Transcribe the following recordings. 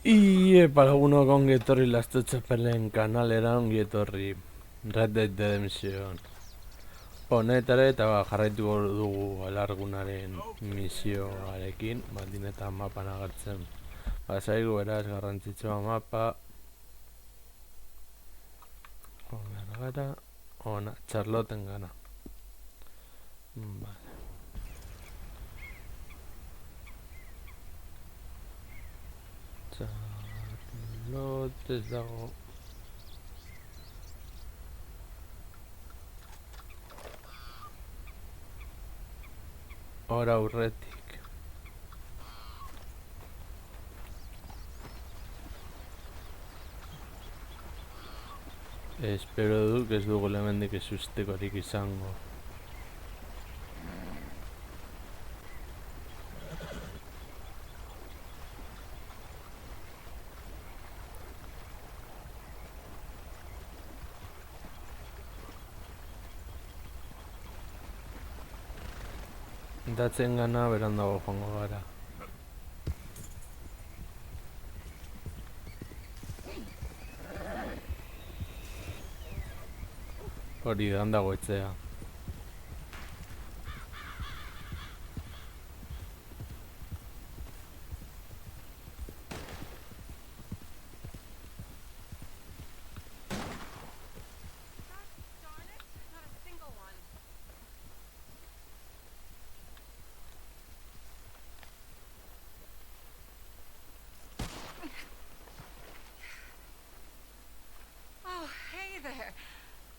Para alguno ongi etorri Lastotxapelen kanalera, ongi etorri Red Dead Redemption honetara, eta jarraituko dugu alargunaren misioarekin, baldin eta mapan agertzen bazaigu, beraz garrantzitsua mapa hona gara, hona, Charlotten gana. Vale. Charlotte ez dago. Hora aurretik. Espero dut ez dugu hemendik ezustekorik izango. Datzen gana berandago joango gara. Hori dago etzea.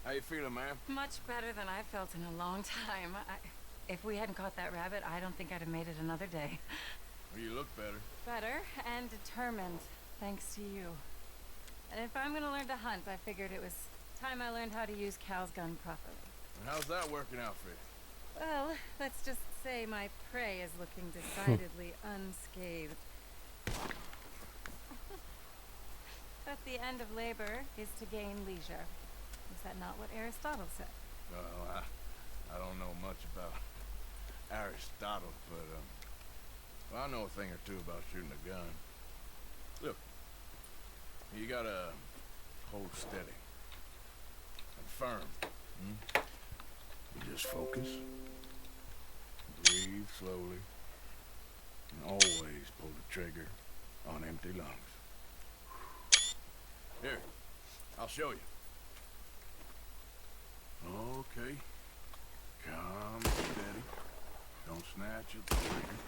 How you feeling, ma'am? Much better than I felt in a long time. If we hadn't caught that rabbit, I don't think I'd have made it another day. Well, you look better. Better and determined, thanks to you. And if I'm gonna learn to hunt, I figured it was time I learned how to use Cal's gun properly. And how's that working out for you? Well, let's just say my prey is looking decidedly unscathed. But the end of labor is to gain leisure. Is that not what Aristotle said? Well, I don't know much about Aristotle, but, well, I know a thing or two about shooting a gun. Look, you gotta hold steady and firm. You just focus, breathe slowly, and always pull the trigger on empty lungs. Here, I'll show you. Okay. Calm and steady. Don't snatch at the trigger.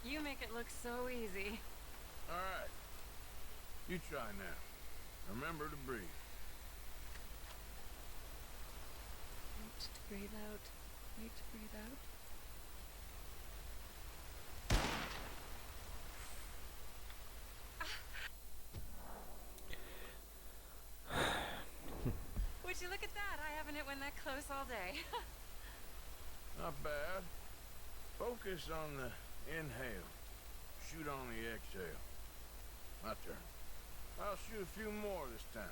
You make it look so easy. Alright. You try now. Remember to breathe. Wait to breathe out. Wait to breathe out. Would you look at that? I haven't hit one that close all day. Not bad. Focus on the inhale. Shoot on the exhale. My turn. I'll shoot a few more this time.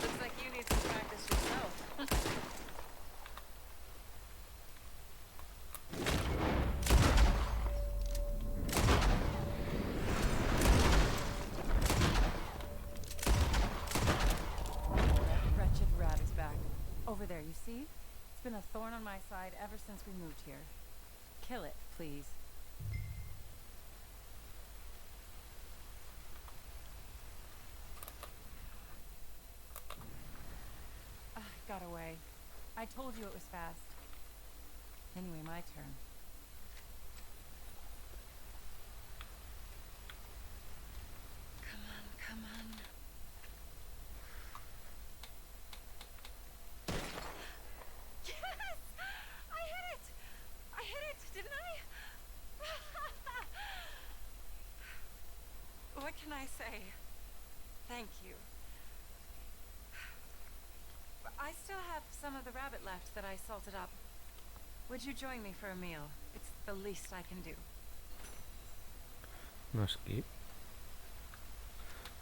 Looks like you need some practice yourself. That wretched rat is back. Over there, you see? It's been a thorn on my side ever since we moved here. Kill it, please. Got away. I told you it was fast. Anyway, my turn. Come on, come on. Yes! I hit it! I hit it, didn't I? What can I say? Thank you. I still have some of the rabbit left that I salted up. Would you join me for a meal? It's the least I can do. Noski.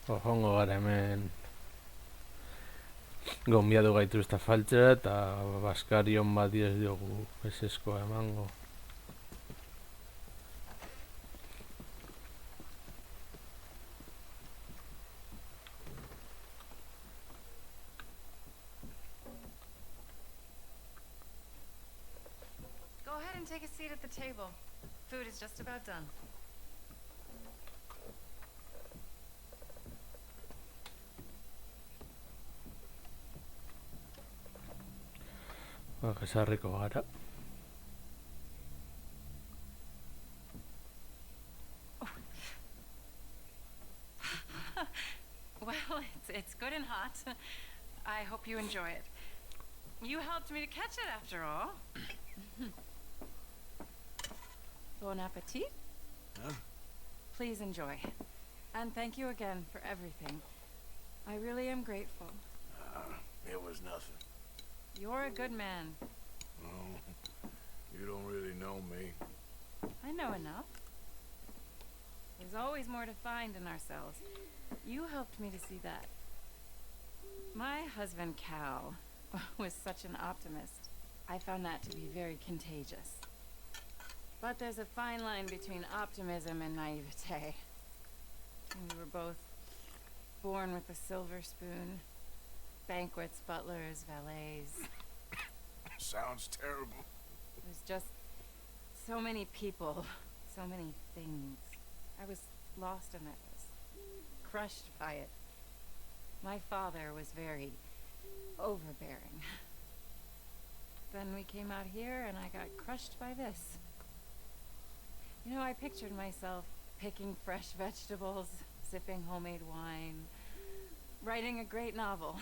Joango gara hemen gonbiatu gaituzte afaltzera eta baskarion bati ez diogu eseskoa emango. Go ahead and take a seat at the table. Food is just about done. Jesarriko gara. Well, it's good and hot. I hope you enjoy it. You helped me to catch it after all. Bon appetit. Huh? Please enjoy. And thank you again for everything. I really am grateful. It was nothing. You're a good man. Oh, you don't really know me. I know enough. There's always more to find in ourselves. You helped me to see that. My husband, Cal, was such an optimist. I found that to be very contagious. But there's a fine line between optimism and naivete. And we were both born with a silver spoon. Banquets, butlers, valets. Sounds terrible. There's just so many people, so many things. I was lost in this, crushed by it. My father was very overbearing. Then we came out here and I got crushed by this. You know, I pictured myself picking fresh vegetables, sipping homemade wine, writing a great novel.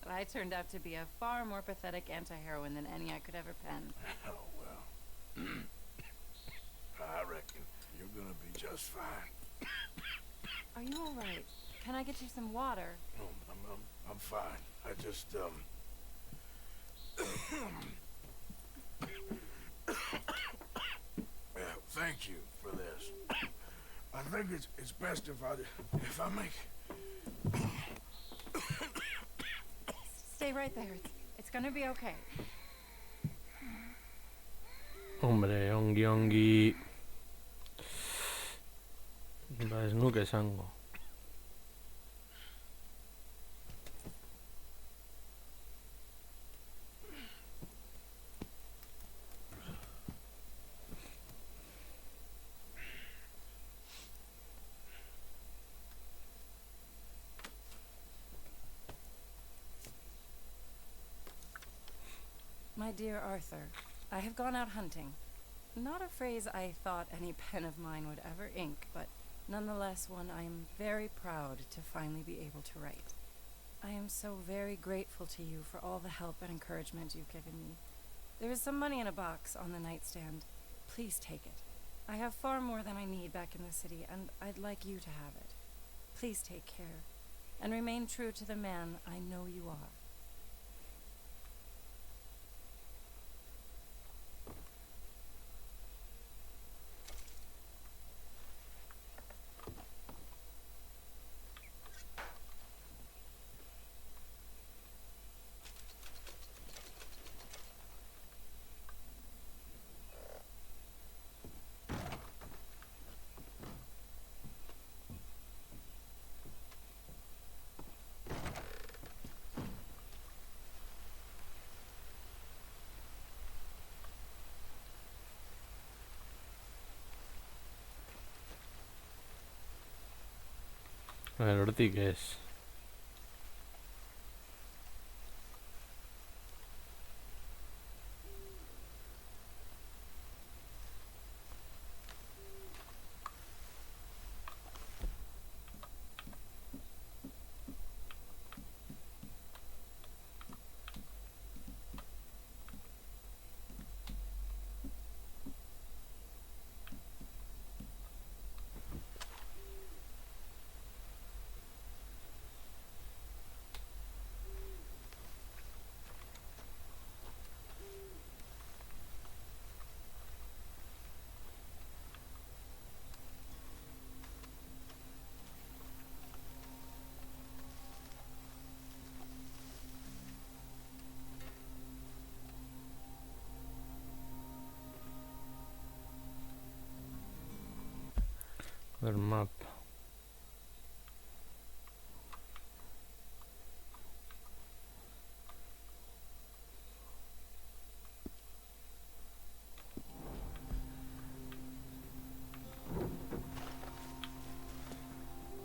But I turned out to be a far more pathetic anti-heroine than any I could ever pen. Oh, well. I reckon you're gonna be just fine. Are you all right? Can I get you some water? No, I'm fine. I just, Yeah, thank you for this. I think it's best if I make... Stay right there. It's gonna be okay. Hombre, ongi. Ba ez nuke esango. My dear Arthur, I have gone out hunting. Not a phrase I thought any pen of mine would ever ink, but nonetheless one I am very proud to finally be able to write. I am so very grateful to you for all the help and encouragement you've given me. There is some money in a box on the nightstand. Please take it. I have far more than I need back in the city, and I'd like you to have it. Please take care, and remain true to the man I know you are. Hortik ez. El map.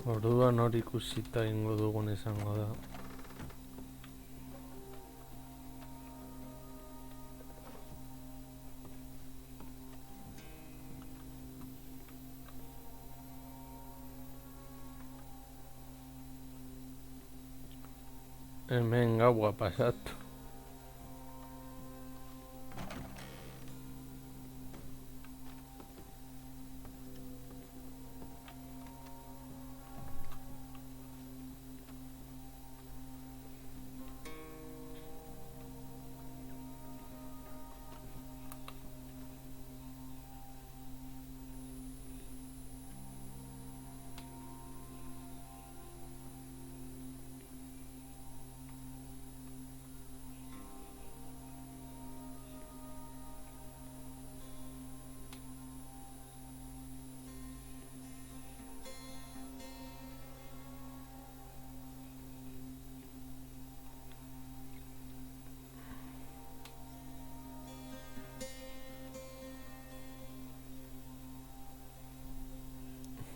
Orduan hori ikusita ingo dugun izango da. Hemen gaua pasatu.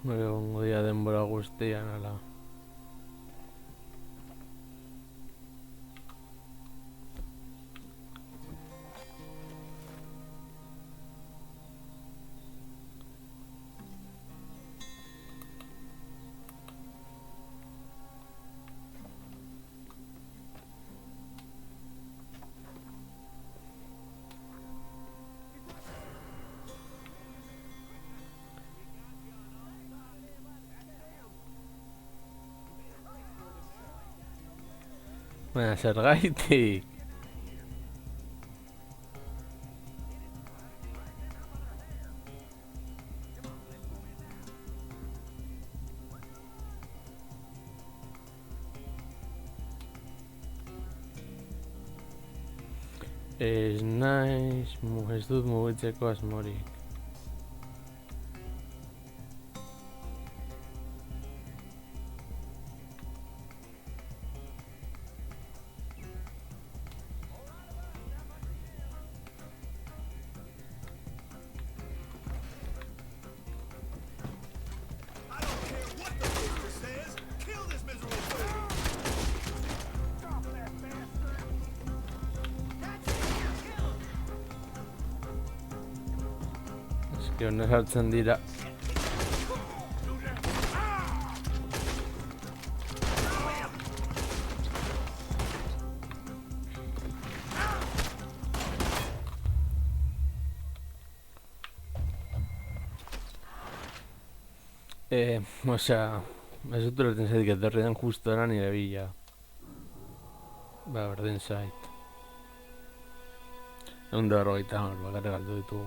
Egongo dira denbora guztian ala. Baina zergaitik. Ez dut mugitzeko asmorik. I don't care what the poster says. Kill this miserable fool. Drop that bastard. That's it. Kill him. Eske honek hartzen dira. Osea, ez dut ulertzen zait etorri den justo era nire bila. Ba, berdin zait. 150 bakarrik galdu ditugu.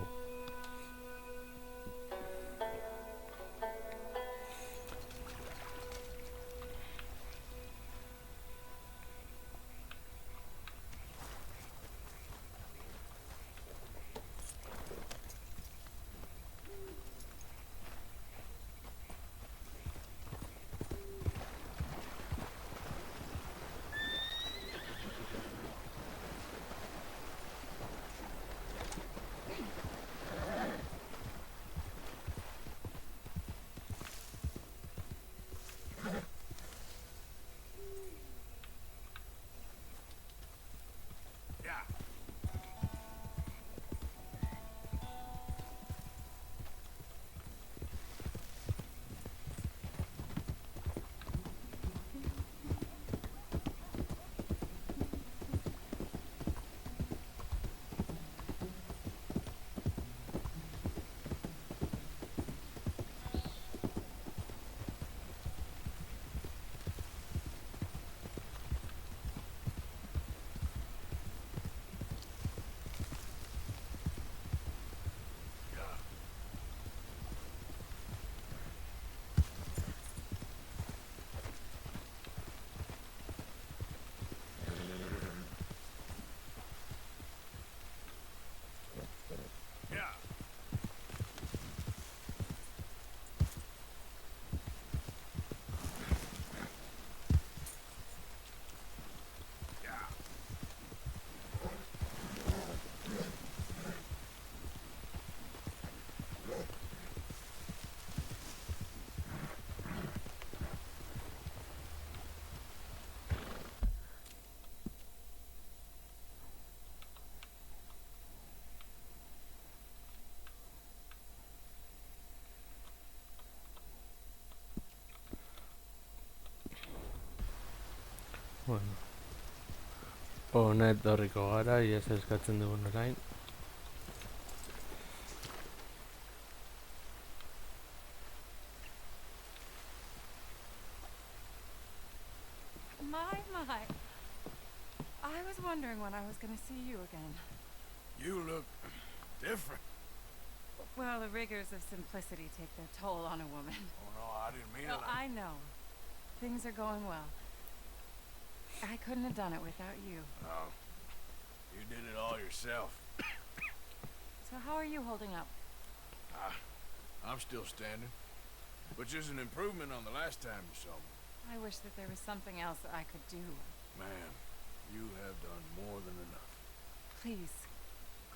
Bueno. Hona etorriko gara, iaz eskatzen dugun orain. My. I was wondering when I was going to see you again. You look different. Well, the rigors of simplicity take their toll on a woman. Oh, no, I didn't mean Oh, it. I know. Things are going well. I couldn't have done it without you. Oh, you did it all yourself. So how are you holding up? I'm still standing, which is an improvement on the last time you saw me. I wish that there was something else that I could do. Ma'am, you have done more than enough. Please,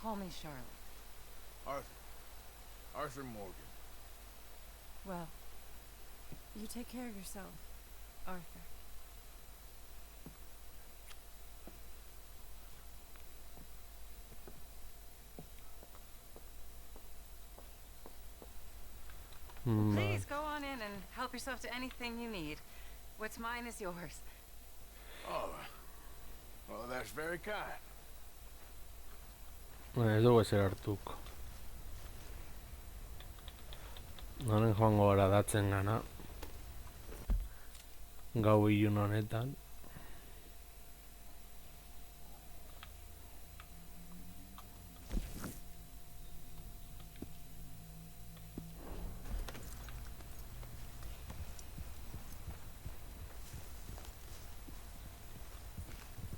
call me Charlotte. Arthur Morgan. Well, you take care of yourself, Arthur. Please go on in and help yourself to anything you need. What's mine is yours. Oh, well, that's very kind. Ez dugu ezer hartuko. Noren joango gara datzen gana. Gau ilun honetan.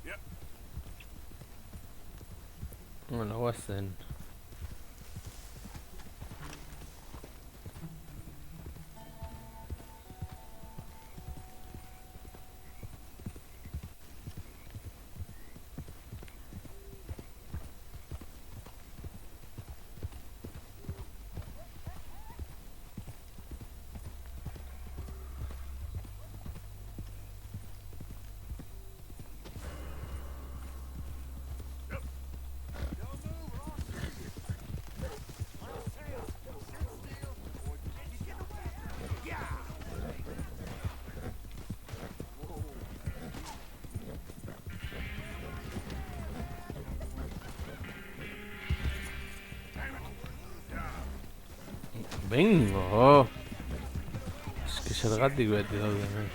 Yep. Bueno, guazen. Bingo! Eski zergatik beti daude hemen.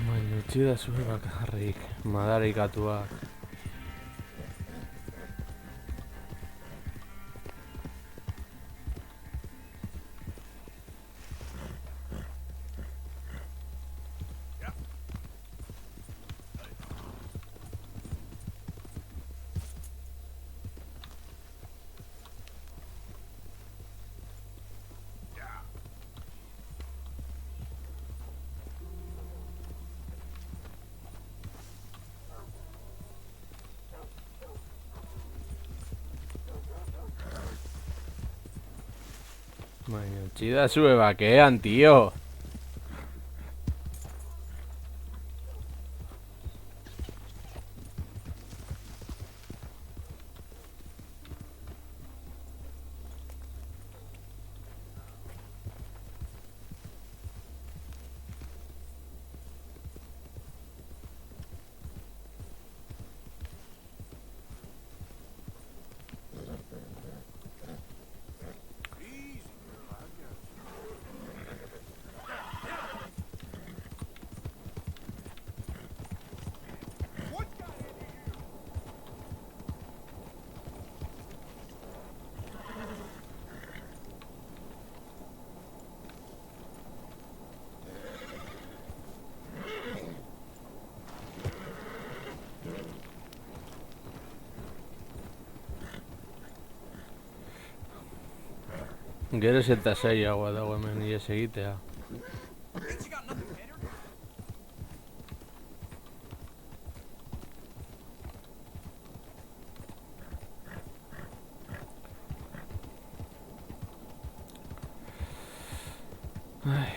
Baina utzi da zure bakarrik, madarikatuak. Baina utzi da zure bakean, tío. Geroz eta zailagoa dago hemen ihes egitea. Ain't you got nothing better? Ai.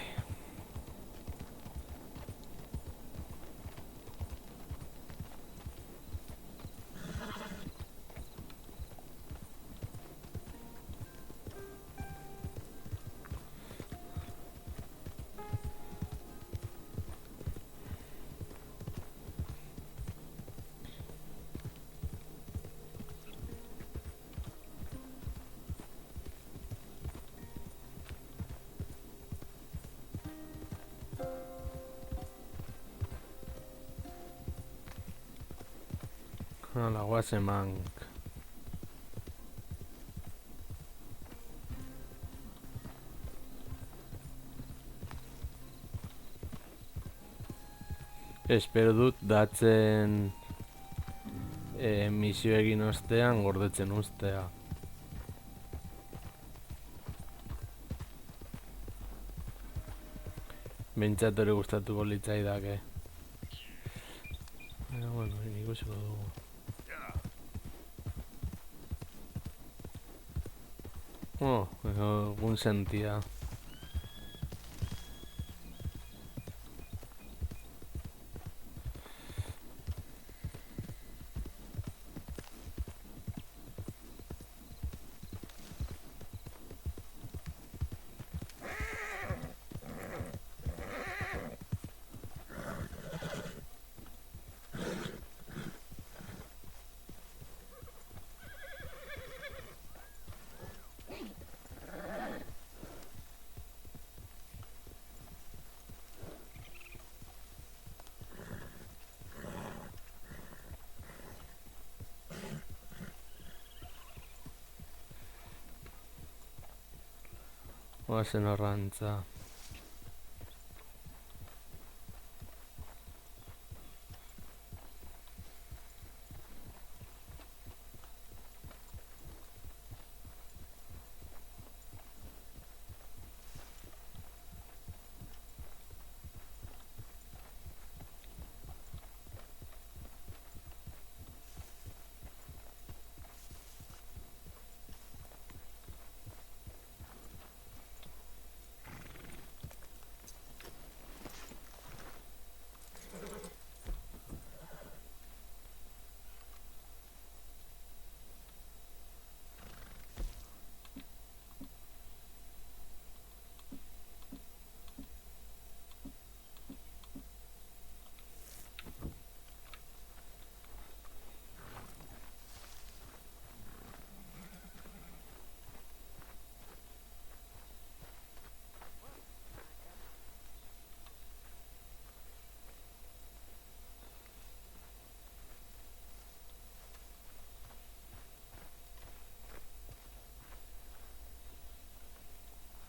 Hala, guazen mank. Espero dut datzen misio egin ostean gordetzen ustea. Behintzat hori gustatuko litzaidake. Baina, bueno, ikusiko dugu. Oh, egun sentia. Oazen horrantza.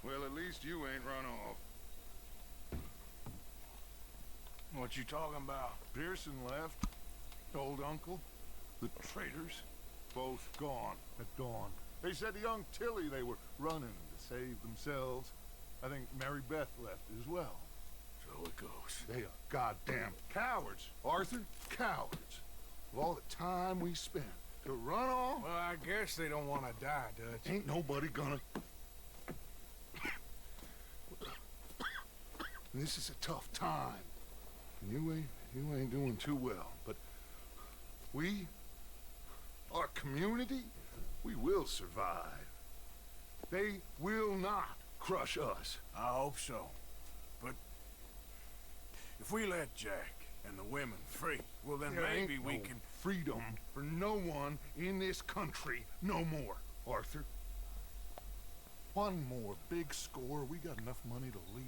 Well, at least you ain't run off. What you talking about? Pearson left. Old uncle. The traitors. Both gone at dawn. They said to young Tilly they were running to save themselves. I think Mary Beth left as well. So it goes. They are goddamn cowards, Arthur. Cowards. Of all the time we spent to run off, Well, I guess they don't want to die, Dutch. ain't nobody gonna... This is a tough time. You ain't doing too well, but we, our community, we will survive. They will not crush us. I hope so. But if we let Jack and the women free, well then There maybe ain't we no can... freedom for no one in this country no more, Arthur. One more big score, we got enough money to leave.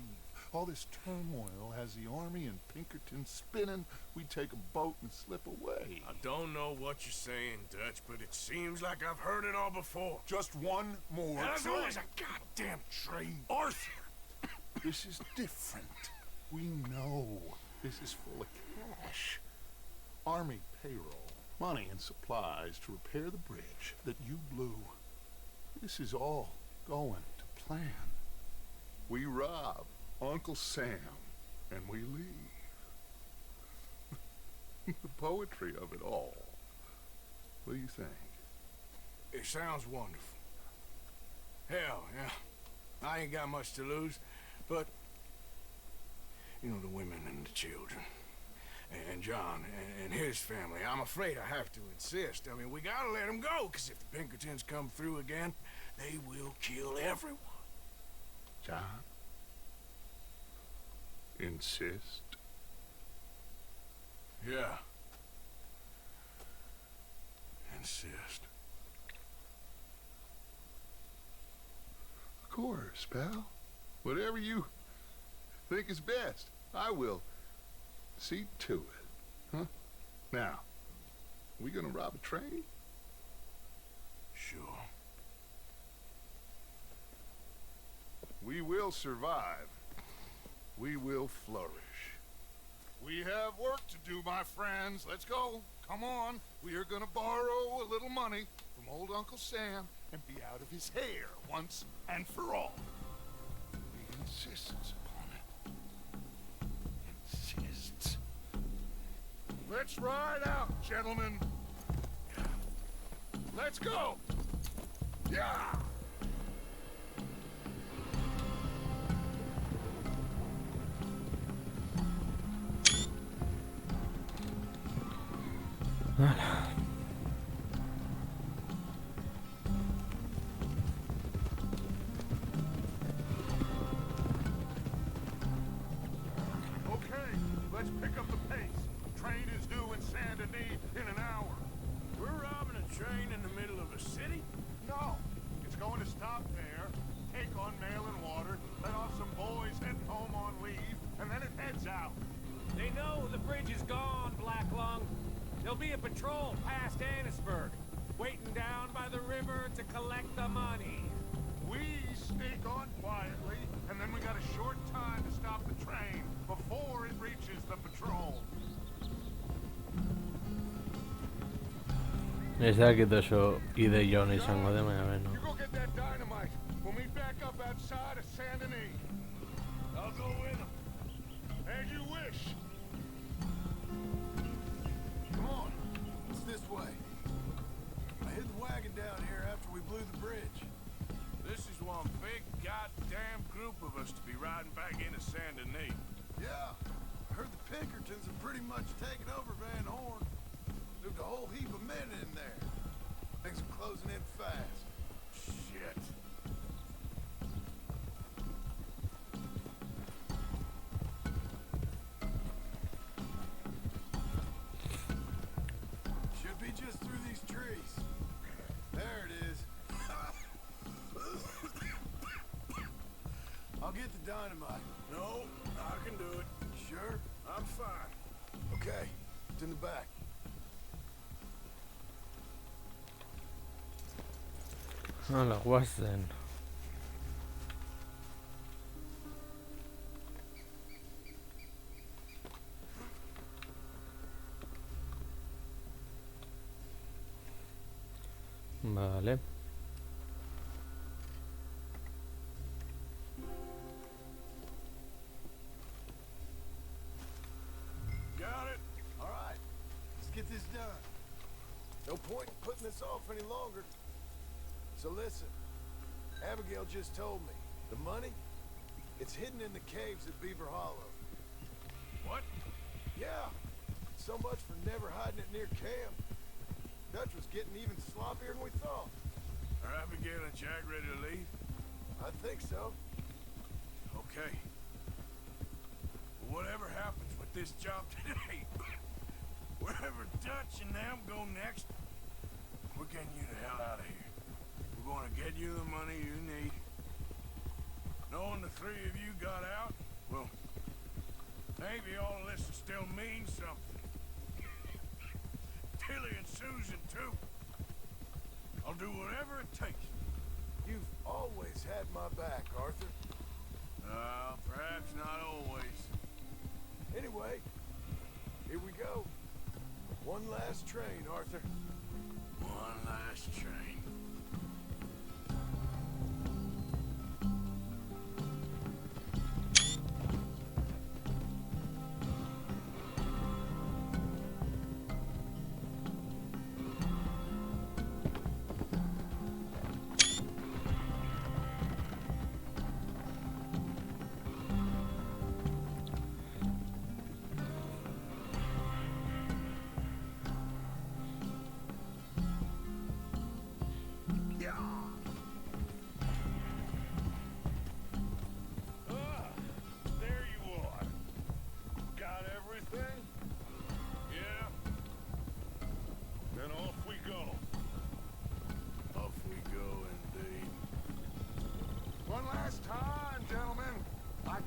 All this turmoil has the army and Pinkerton spinning. We take a boat and slip away. I don't know what you're saying, Dutch, but it seems like I've heard it all before. Just one more There's train. always a goddamn train. Arthur! This is different. We know this is full of cash. Army payroll, money and supplies to repair the bridge that you blew. This is all going to plan. We rob Uncle Sam, and we leave. The poetry of it all. What do you think? It sounds wonderful. Hell, yeah. I ain't got much to lose, but... You know, the women and the children. And John and his family. I'm afraid I have to insist. I mean, we gotta let them go, because if the Pinkertons come through again, they will kill everyone. John? Insist? Yeah. Insist. Of course, pal. Whatever you think is best, I will see to it. Huh? Now, we gonna rob a train? Sure. We will survive. We will flourish. We have work to do, my friends. Let's go. Come on. We are gonna borrow a little money from old Uncle Sam and be out of his hair once and for all. He insists upon it. Insists. Let's ride out, gentlemen. Let's go. Yeah. Okay, let's pick up the pace. Train is due in Saint Denis in an hour. We're robbing a train in the middle of a city? No, it's going to stop there, take on mail and water, let off some boys heading home on leave, and then it heads out. They know the bridge is gone, Black Lung. There'll be a patrol past Annisburg, waiting down by the river to collect the money. We sneak on quietly, and then we got a short time to stop the train before it reaches the patrol. Ez dakit oso ideia izango den, baina beno. You go get that dynamite. We'll meet back up outside of Saint Denis. I'll go with them. As you wish. Come on. It's this way. I hid the wagon down here after we blew the bridge. This is one big goddamn group of us to be riding back into Saint Denis. Yeah. I heard the Pinkertons have pretty much taken over Van Horn. Moved a whole heap of men in there. Things are closing in fast. Shit. Should be just through these trees. There it is. I'll get the dynamite. No, I can do it. Sure? I'm fine. Okay. It's in the back. Hala, guazen. Vale. Got it. All right. Let's get this done. No point in putting this off any longer. So listen, Abigail just told me, the money, it's hidden in the caves at Beaver Hollow. What? Yeah, so much for never hiding it near camp. Dutch was getting even sloppier than we thought. Are Abigail and Jack ready to leave? I think so. Okay. Well, whatever happens with this job today, wherever Dutch and them go next, we're getting you the hell out of here. We're gonna get you the money you need. Knowing the three of you got out, well, maybe all of this will still mean something. Tilly and Susan, too. I'll do whatever it takes. You've always had my back, Arthur. Perhaps not always. Anyway, here we go. One last train, Arthur. One last train.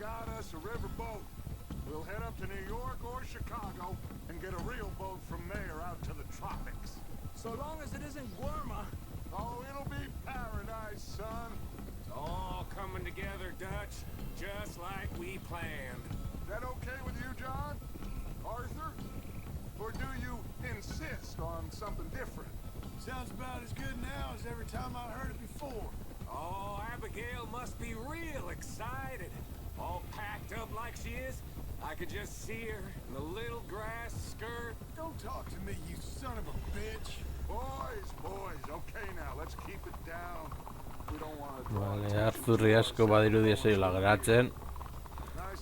got us a river boat. We'll head up to New York or Chicago and get a real boat from there out to the tropics. So long as it isn't Guarma. Oh, it'll be paradise, son. It's all coming together, Dutch. Just like we planned. That okay with you, John? Arthur? Or do you insist on something different? Sounds about as good now as every time I heard it before. Oh, Abigail must be real excited. All packed up like she is. I could just see her in the little grass skirt. Don't talk to me, you son of a bitch. Boys, okay now, let's keep it down. We don't want to Vale, Arthurri asko badirudi ez zaiola geratzen.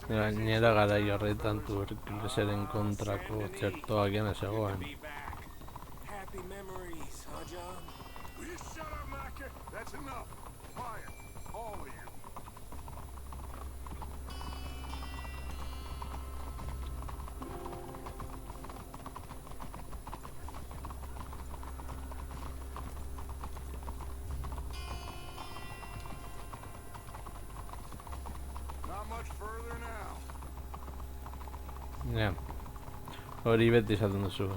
Gainera garai horretan tuberkulosaren kontrako txertoak ez zegoen. Be back. Happy memories, huh, John? Will you shut up, Mackie? That's enough. Quiet, all of you. Not much further now. Ja. Hori beti izaten duzu.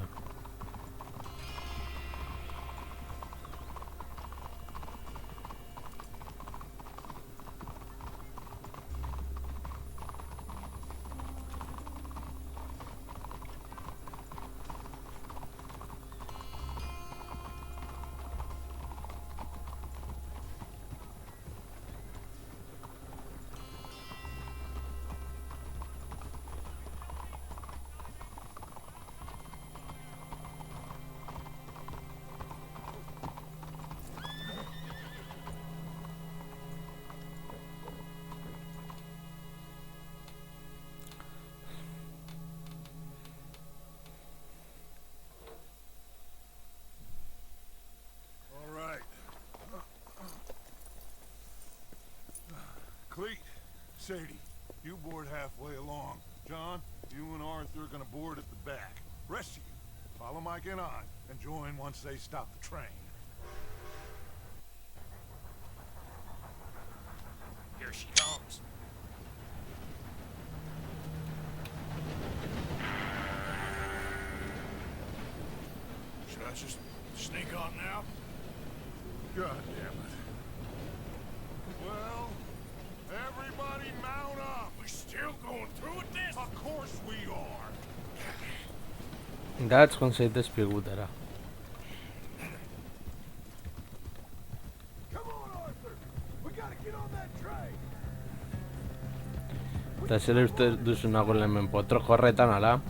All right. Cleet, Sadie, you board halfway along. John, you and Arthur are gonna board at the back. Rest of you, follow Mike and I, and join once they stop the train. Here she comes. Should I just sneak on now? God damn it. Well, everybody mount up. We still going through with this? Of course we are. Dați cum să-i despigutera. Come on, Arthur. We gotta get on that train. Eta zer uste duzu nagoen hemen potro horretan, ala?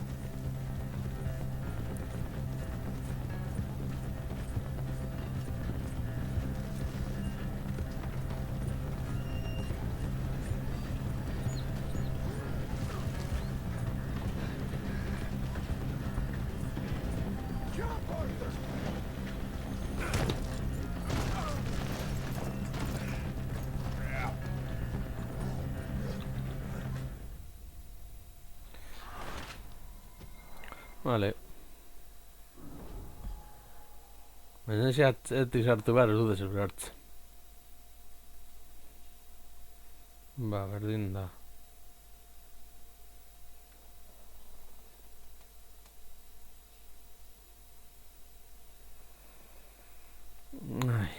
Jump, Arthur. Vale. Baina atzetik sartu behar ez dut ezer hartzen. Ba, berdin da. Ai.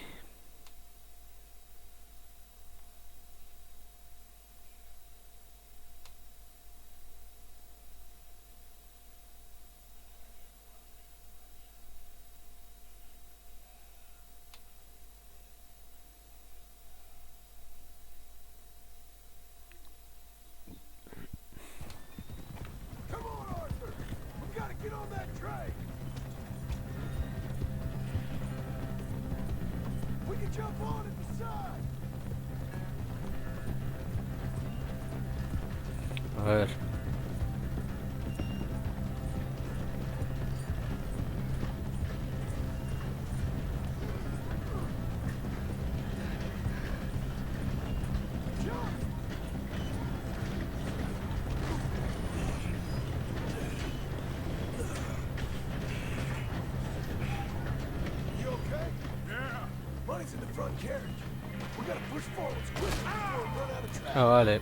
Come on, Arthur. We gotta get on that train. We can jump on at the side. A ver. Jump. You okay? Yeah. Money's in the front carriage. We gotta push forward as quick as we can run out of track. Ah, vale.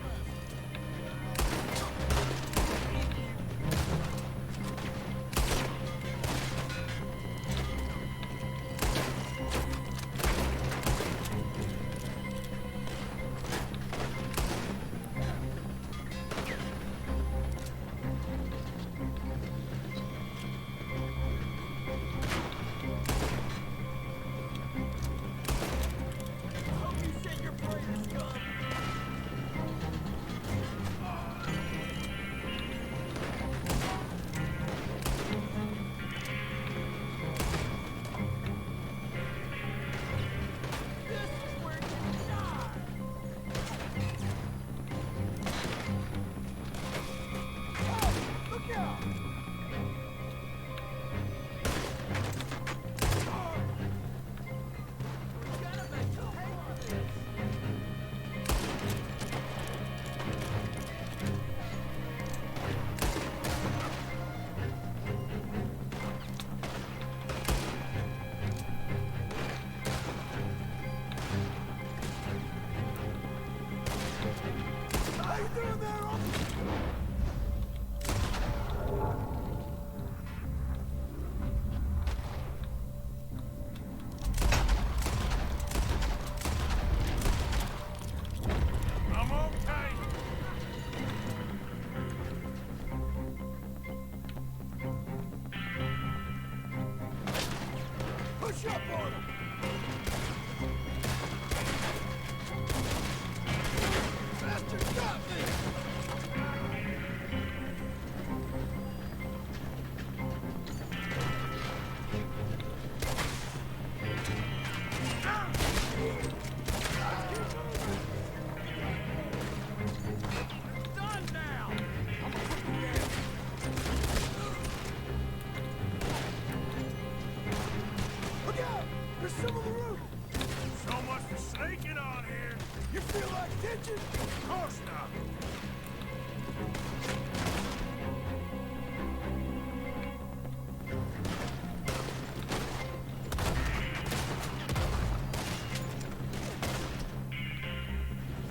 Bastard got me! Done now! Look out! There's some on the roof! So much for sneaking on here. You feel like ditching? Of course not.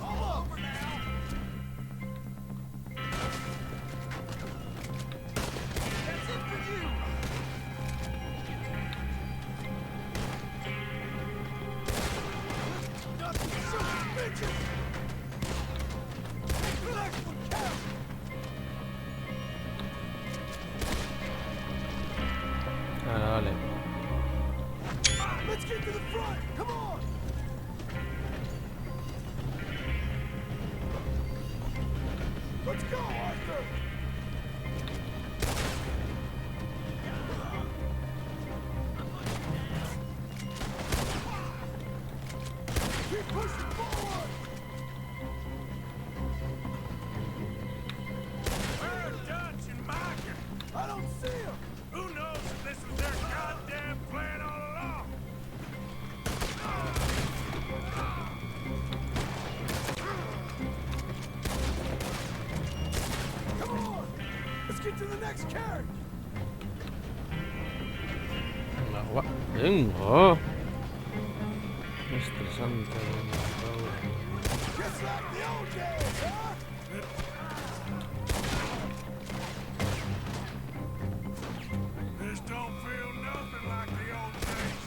All over now! That's it for you! Nothing so bitches! Relax one count! Ah, vale. Let's get to the front! Come on! Let's go, Arthur! Keep pushing forward! Where are Dutch and Micah? I don't see him! Who knows if this was their goddamn plan all along? Come on! Let's get to the next carriage! Agua. Vengo. Estresante. venga, Just like the old days, huh? This don't feel nothing like the old days.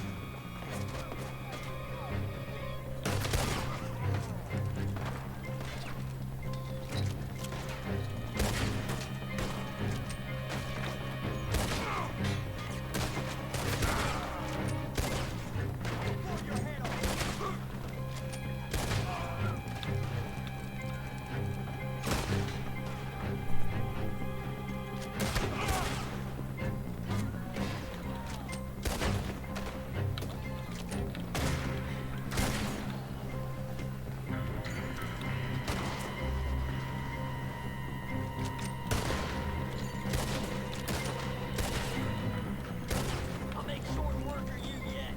I'll make short work of you yet.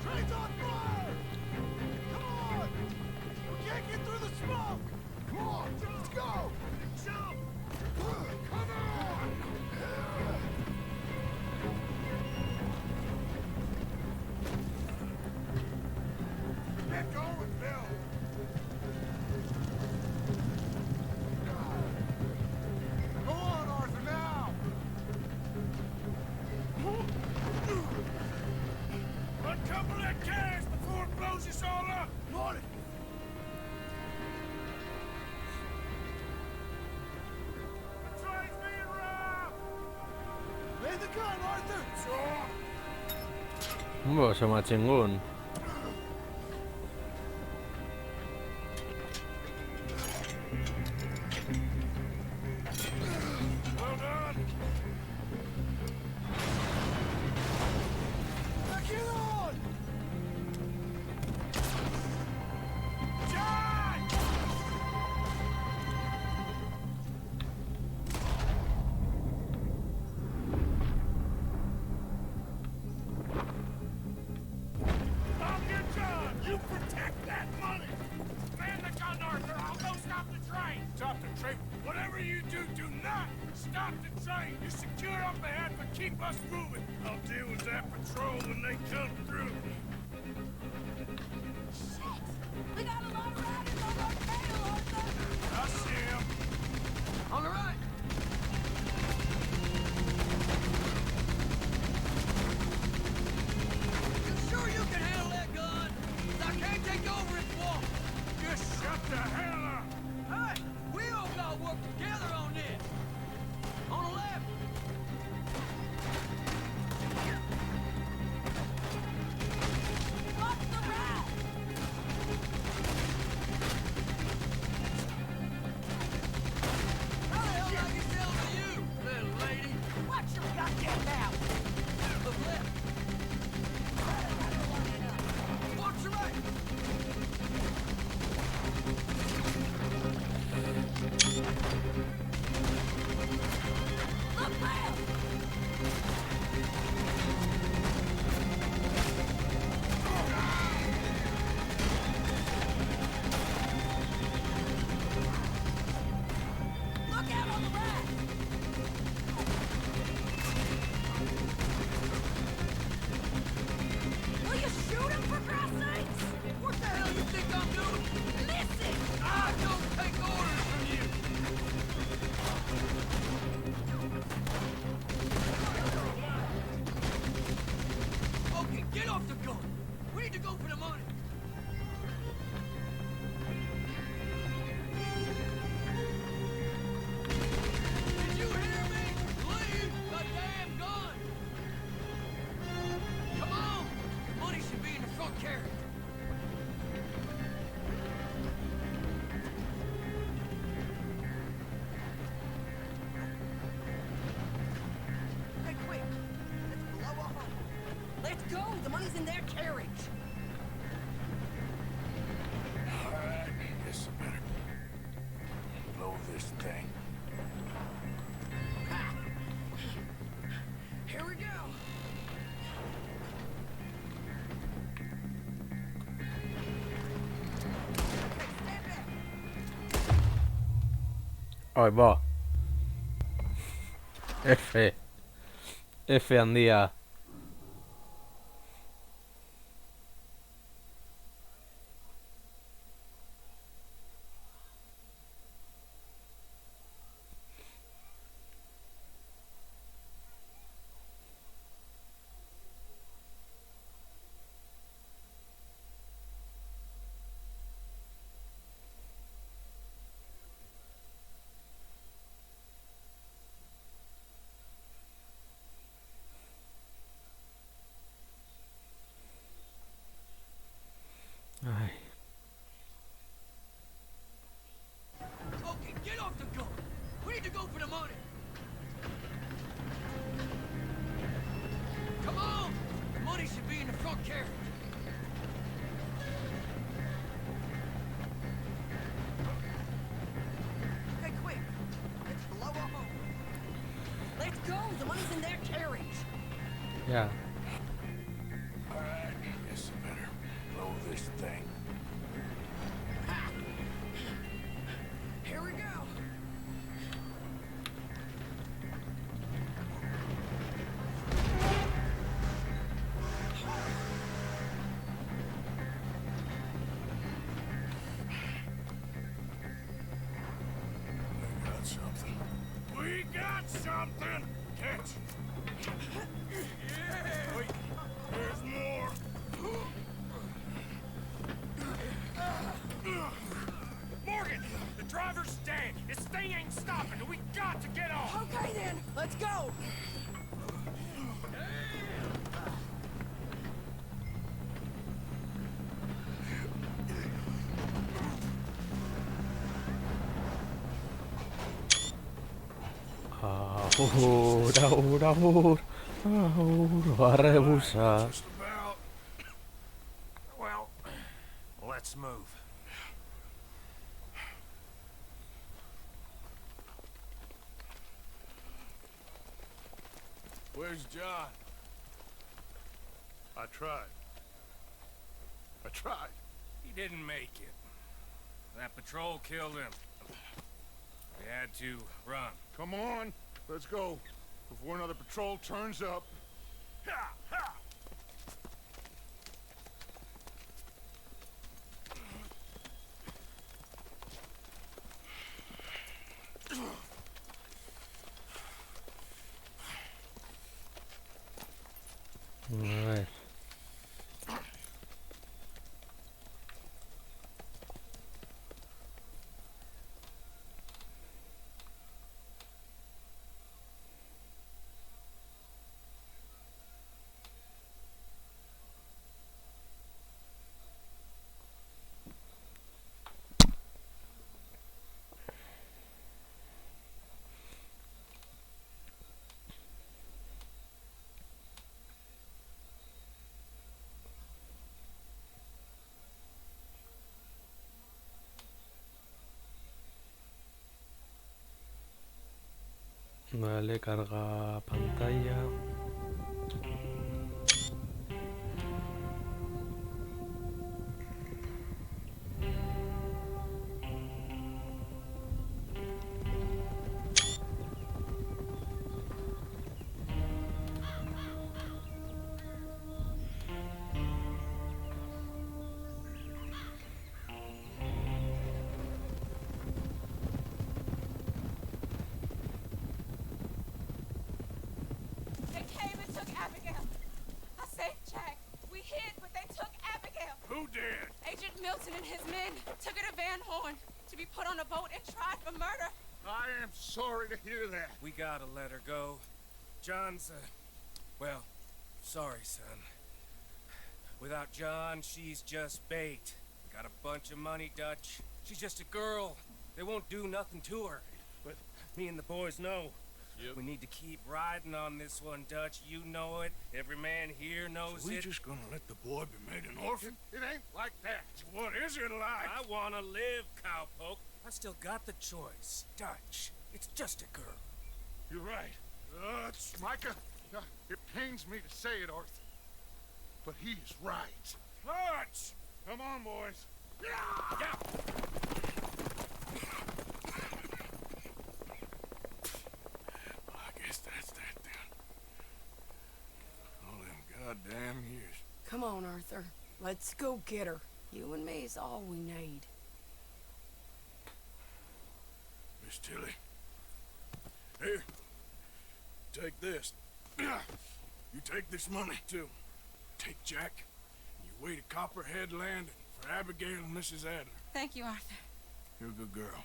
Train's on fire! Come on! We can't get through the smoke! Come on, let's go! Jump! Come on! Get going, Bill. Go on, Arthur, now! Uncouple that carriage before it blows us all up. On it! The train's being robbed. Lay the gun, Arthur! Mbak sama cenggun. Well done. Now get on! John! I'll get John! You protect that money! Man the gun, Arthur! I'll go stop the train! Stop the train? Whatever you do, do not stop the train! You secure up ahead, but keep us moving! I'll deal with that patrol when they come through. the hell up! Hey, we all gotta work together on this. On the left. Watch the rat! How the hell did I get down to you, little lady? Watch your goddamn mouth! Look left. Watch your right. Look left! Look out on the rat! Will you shoot him for Christ's sakes? What the hell you think I'm doing? Listen! I don't take orders from you. Okay, get off the gun. We need to go for the money. Did you hear me? Leave the damn gun. Come on. Money should be in the front carriage. Hey, quick! Let's blow a hole. Let's go! The money's in their carriage. Alright, guess I better blow this thing. Here we go. Okay, stand back. Ahí va. F. F handia. Ay. Okay, get off the gun. We need to go for the money. Come on. The money should be in the front carriage. Okay, quick! Let's blow a hole. Let's go! The money's in their carriage. Ya. Alright, guess I better blow this thing. Here we go. I got something. We got something! Catch! Wait, there's more! Morgan! The driver's dead! This thing ain't stopping! We got to get off! Okay then, let's go. Ahora, va a rebusar. Just about. Well, let's move. Where's John? I tried. He didn't make it. That patrol killed him. We had to run. Come on, let's go. Before another patrol turns up. Ha! Ha! A ver. Vale, carga pantalla. They came and took Abigail. I saved Jack. We hid, but they took Abigail. Who did? Agent Milton and his men took her to Van Horn to be put on a boat and tried for murder. I am sorry to hear that. We gotta let her go. John's, well, sorry, son. Without John, she's just bait. Got a bunch of money, Dutch. She's just a girl. They won't do nothing to her. But me and the boys know. Yep. We need to keep riding on this one, Dutch. You know it. Every man here knows We it. just gonna let the boy be made an orphan? It ain't like that. What is it like? I wanna live, cowpoke. I still got the choice. Dutch, it's just a girl. You're right. Micah, it pains me to say it, Arthur. But he's right. Dutch! Come on, boys. Yeah. Well, I guess that's that then. All them goddamn years. Come on, Arthur. Let's go get her. You and me is all we need. Miss Tilly. Here. Take this. You take this money, too. Take Jack. And you wait at Copperhead Landing for Abigail and Mrs. Adler. Thank you, Arthur. You're a good girl.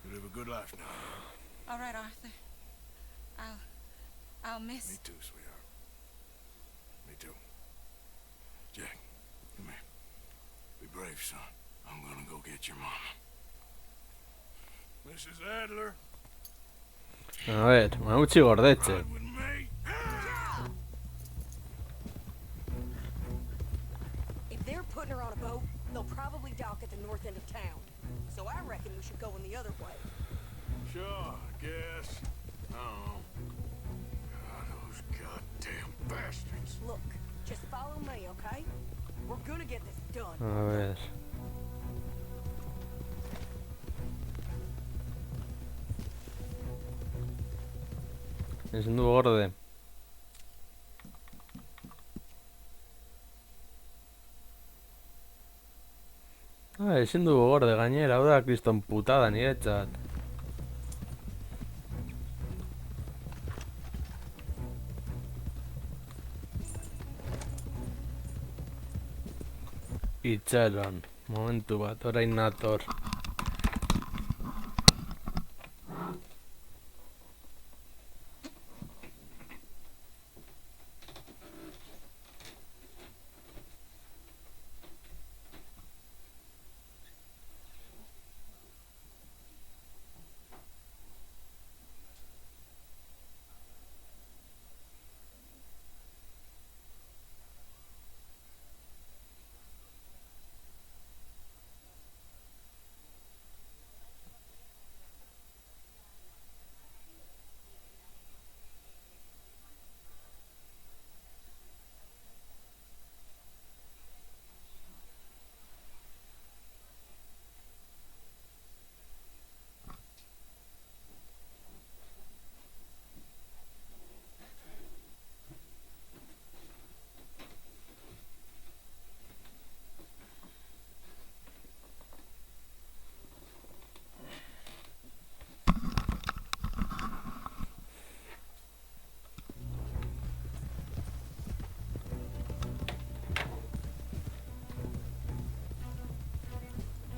You live a good life now. All right, Arthur. I'll miss. Me too, sweetheart. Me too. Jack, come here. Be brave, son. I'm gonna go get your mama. Mrs. Adler, A ver, me utzi gordetzen. ride with me. If they're putting her on a boat, they'll probably dock at the north end of town. So I reckon we should go in the other way. Sure, I guess. I don't know. God, those goddamn bastards. Look, just follow me, okay? We're gonna get this done. A ver. Ezin du gorde. Ezin du gorde gainera, hau da kriston putada niretzat. Itxaron, momentu bat, orain nator.